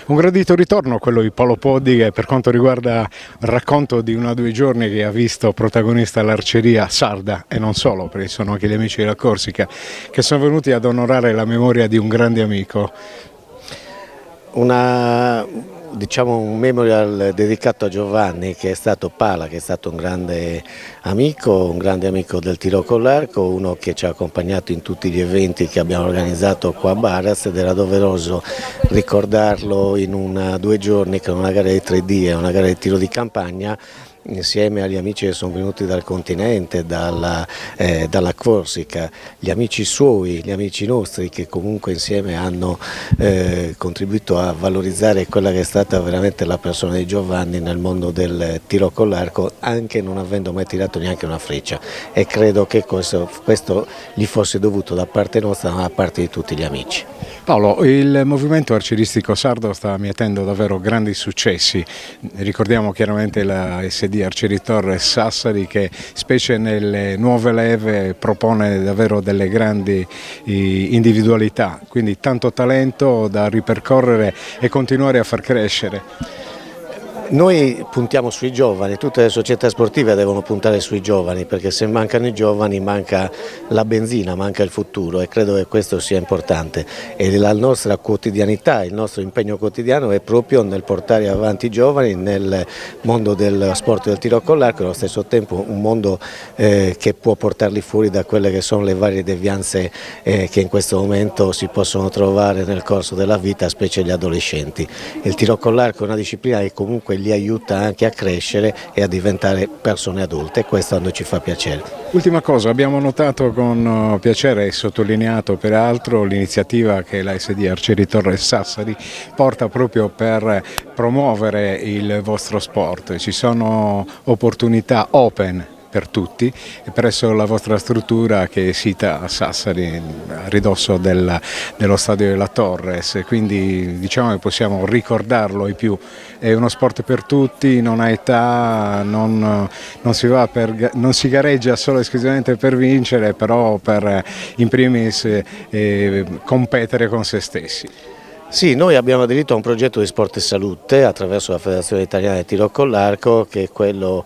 Un gradito ritorno quello di Paolo Poddighe per quanto riguarda il racconto di 1 o 2 giorni che ha visto protagonista l'arceria sarda e non solo, perché sono anche gli amici della Corsica che sono venuti ad onorare la memoria di un grande amico. Un memorial dedicato a Giovanni, che è stato Pala, che è stato un grande amico del tiro con l'arco, uno che ci ha accompagnato in tutti gli eventi che abbiamo organizzato qua a Barras, ed era doveroso ricordarlo in 2 giorni con una gara di 3D e una gara di tiro di campagna, insieme agli amici che sono venuti dal continente, dalla Corsica, gli amici suoi, gli amici nostri che comunque insieme hanno contribuito a valorizzare quella che è stata veramente la persona di Giovanni nel mondo del tiro con l'arco, anche non avendo mai tirato neanche una freccia, e credo che questo gli fosse dovuto da parte nostra ma da parte di tutti gli amici. Paolo, il movimento arcieristico sardo sta mietendo davvero grandi successi, ricordiamo chiaramente la SD Arcieri Torres Sassari che specie nelle nuove leve propone davvero delle grandi individualità, quindi tanto talento da ripercorrere e continuare a far crescere. Noi puntiamo sui giovani, tutte le società sportive devono puntare sui giovani, perché se mancano i giovani manca la benzina, manca il futuro, e credo che questo sia importante, e la nostra quotidianità, il nostro impegno quotidiano è proprio nel portare avanti i giovani nel mondo del sport del tiro con l'arco, e allo stesso tempo un mondo che può portarli fuori da quelle che sono le varie devianze che in questo momento si possono trovare nel corso della vita, specie gli adolescenti. Il tiro con l'arco è una disciplina che comunque li aiuta anche a crescere e a diventare persone adulte, e questo a noi ci fa piacere. Ultima cosa, abbiamo notato con piacere e sottolineato peraltro l'iniziativa che la SD Arcieri Torres Sassari porta proprio per promuovere il vostro sport. Ci sono opportunità open per tutti presso la vostra struttura che è sita a Sassari, a ridosso dello stadio della Torres, quindi diciamo che possiamo ricordarlo ai più. È uno sport per tutti, non ha età, non si gareggia solo esclusivamente per vincere, però per in primis competere con se stessi. Sì, noi abbiamo aderito a un progetto di sport e salute attraverso la Federazione Italiana di Tiro con l'Arco, che è quello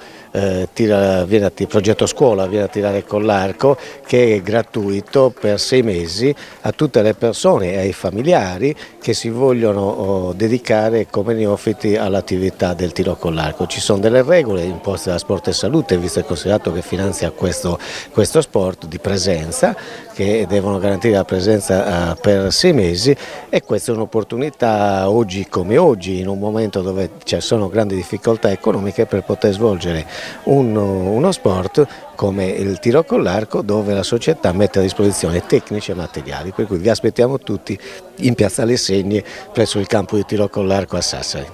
progetto scuola, viene a tirare con l'arco, che è gratuito per 6 mesi a tutte le persone e ai familiari che si vogliono dedicare come neofiti all'attività del tiro con l'arco. Ci sono delle regole imposte da Sport e Salute, visto e considerato che finanzia questo sport di presenza, che devono garantire la presenza per 6 mesi, e questa è un'opportunità oggi come oggi, in un momento dove ci sono grandi difficoltà economiche, per poter svolgere uno sport come il tiro con l'arco, dove la società mette a disposizione tecnici e materiali, per cui vi aspettiamo tutti in Piazza Le Segne presso il campo di tiro con l'arco a Sassari.